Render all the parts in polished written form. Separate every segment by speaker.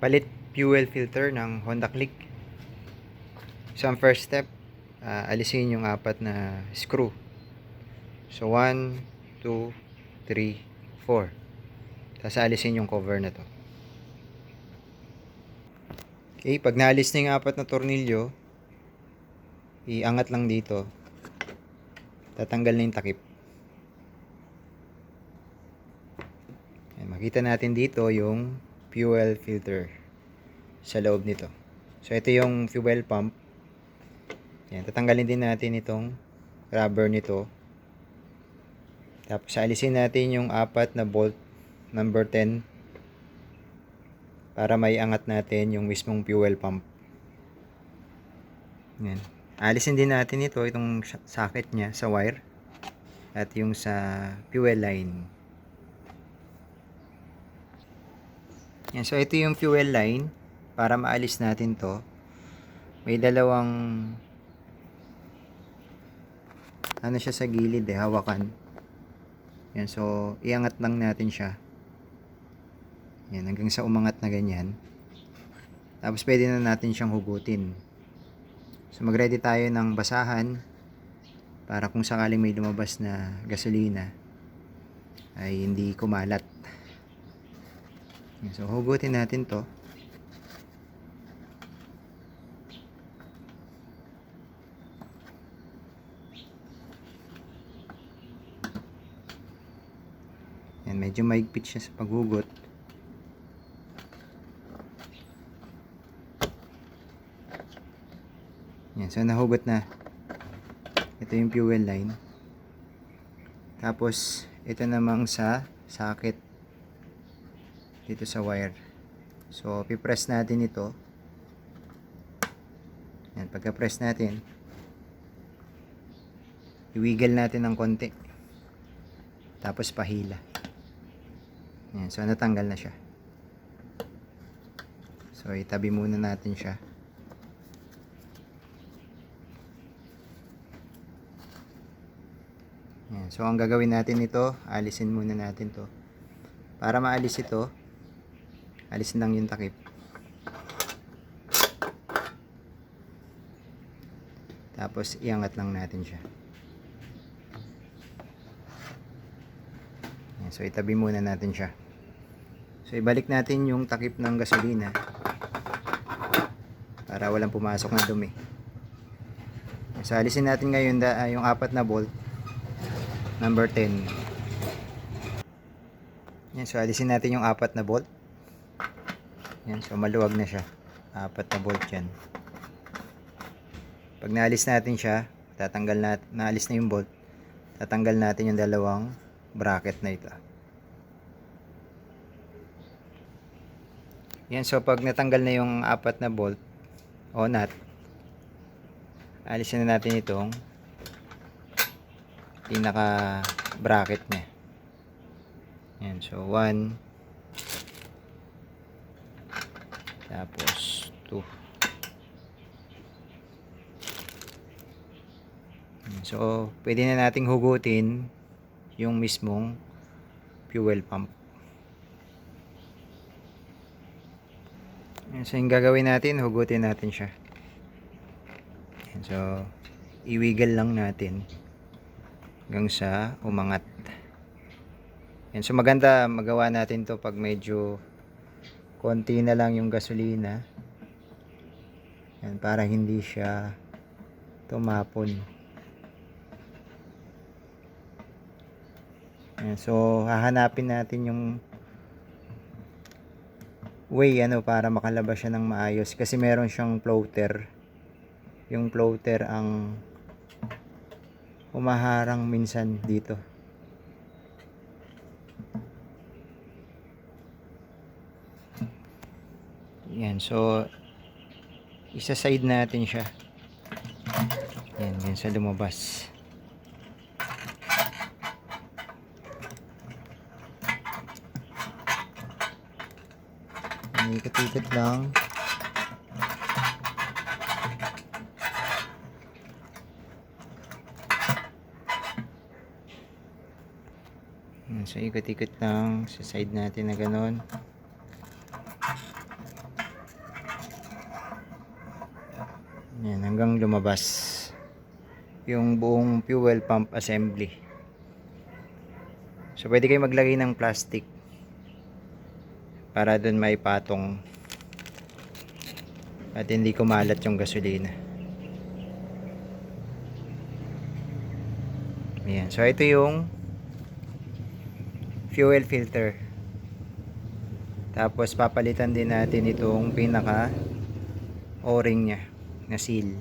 Speaker 1: Palit fuel filter ng Honda Click. So ang first step, alisin yung 4 na screw. So 1, 2, 3, 4. Tapos alisin yung cover na to. Okay, pag naalis na yung 4 na tornilyo, iangat lang dito. Tatanggal na yung takip. Ayan, makita natin dito yung fuel filter sa loob nito. So ito yung fuel pump. Ayan, tatanggalin din natin itong rubber nito. Tapos alisin natin yung 4 na bolt number 10 para maiangat natin yung mismong fuel pump. Ayan. Alisin din natin itong socket niya sa wire at yung sa fuel line. Ayan, so ito yung fuel line. Para maalis natin to, may dalawang ano siya sa gilid hawakan. Yan, so iangat lang natin siya. Yan, hanggang sa umangat na ganyan. Tapos pwede na natin siyang hugutin. So mag-ready tayo ng basahan para kung sakaling may lumabas na gasolina ay hindi kumalat. Yan, so hugutin natin to. Yan, medyo maigpit siya sa paghugot. Yan, so nahugot na. Ito yung fuel line. Tapos ito namang sa socket dito sa wire. So pipress natin ito. Yan, pagka-press natin, i-wiggle natin ng konti. Tapos pahila. Yan, so natanggal na siya. So itabi muna natin siya. Yan, so ang gagawin natin ito, alisin muna natin to. Para maalis ito, alisin lang yung takip. Tapos iangat lang natin siya. Yan, so itabi muna natin siya. So ibalik natin yung takip ng gasolina para walang pumasok na dumi. So alisin natin ngayon yung 4 na bolt number 10. Yan, so alisin natin yung 4 na bolt. Yan, so maluwag na siya. 4 na bolt yan. Pag naalis natin siya, naalis na yung bolt, tatanggal natin yung dalawang bracket na ito. Yan, so pag natanggal na yung 4 na bolt o nut, alisin na natin itong pinaka bracket niya. Yan, so 1, tapos 2. So pwede na nating hugutin yung mismong fuel pump. Yan, so yung gagawin natin, hugutin natin siya. Yan, so i-wiggle lang natin hanggang sa umangat. Yan, so maganda magawa natin to pag medyo konti na lang yung gasolina. Yan, para hindi siya tumapon. Yan, so hahanapin natin yung way para makalabas siya ng maayos kasi meron siyang floater. Yung floater ang humaharang minsan dito. Yan, so isa-side natin siya. Yan sa lumabas. Ikot-ikot lang. So ikot-ikot lang sa side natin na ganon. Yan, hanggang lumabas yung buong fuel pump assembly. So pwede kayo maglagay ng plastic para dun may patong at hindi kumalat yung gasolina. Ayan. So ito yung fuel filter. Tapos papalitan din natin itong pinaka o-ring nya na seal.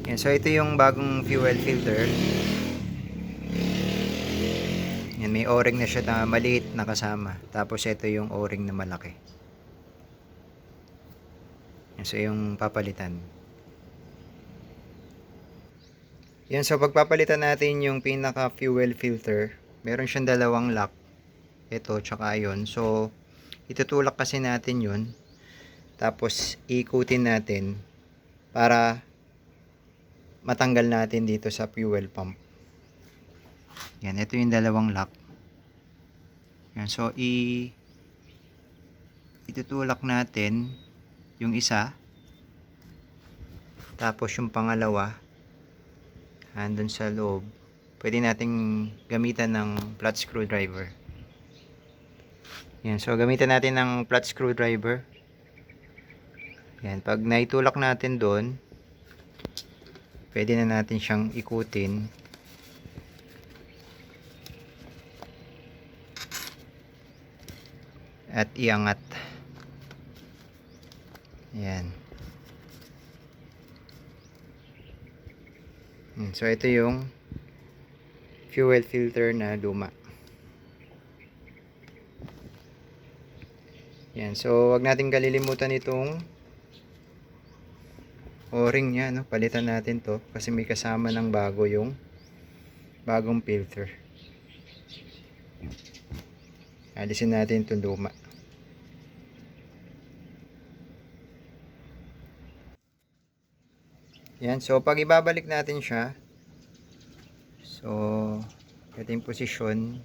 Speaker 1: Yan, so ito yung bagong fuel filter. Yan, may o-ring na siya na maliit na kasama. Tapos ito yung o-ring na malaki. Yan, so yung papalitan. Yan, so pagpapalitan natin yung pinaka fuel filter, meron siyang dalawang lock. Ito, tsaka yun. So, itutulak kasi natin yun. Tapos, ikutin natin para matanggal natin dito sa fuel pump. Yan, ito yung dalawang lock. Yan, so itutulak natin yung isa. Tapos yung pangalawa, andun sa loob. Pwede nating gamitan ng flat screwdriver. Yan, so gamitan natin ng flat screwdriver. Yan, pag naitulak natin doon, pwede na natin siyang ikutin. At iangat. Yan. So ito yung fuel filter na luma. Yan. So wag nating kalilimutan itong o-ring nya, no? Palitan natin to kasi may kasama ng bago yung bagong filter. Alisin natin itong luma. Yan, so pag ibabalik natin siya, so ito yung posisyon.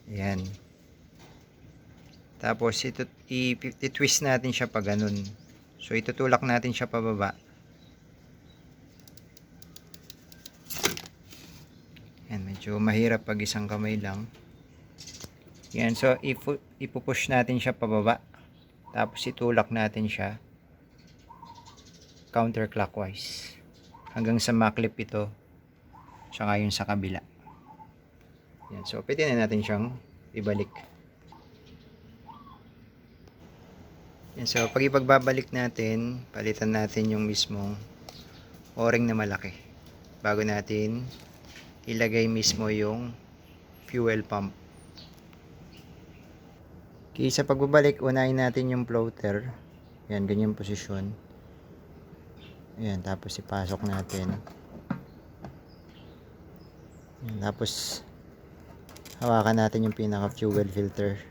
Speaker 1: Yan. Tapos ito i-twist natin siya pa ganun. So itutulak natin siya pababa. Yan, medyo mahirap pag isang kamay lang. Yan, so ipupush natin siya pababa. Tapos itulak natin siya counterclockwise hanggang sa maklip ito, tsaka yung sa kabila. Yan, so pwede na natin siyang ibalik. Yan, so pag ipagbabalik natin, palitan natin yung mismong o-ring na malaki bago natin ilagay mismo yung fuel pump. Okay, sa pagbabalik, unahin natin yung floater. Yan, ganyan posisyon. Ayan, tapos ipasok natin. Ayan, tapos hawakan natin yung pinaka fuel filter.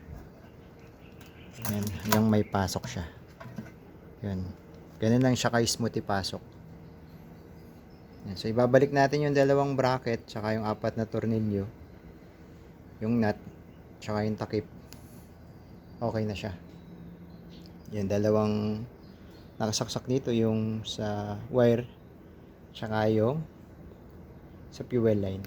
Speaker 1: Ayan, hanggang may pasok siya. Ayan, ganun lang siya ka-smooth ipasok. Ayan, so ibabalik natin yung dalawang bracket tsaka yung apat na tornilyo, yung nut tsaka yung takip. Okay na siya. Yan, dalawang nakasaksak dito, yung sa wire tsaka yung sa fuel line.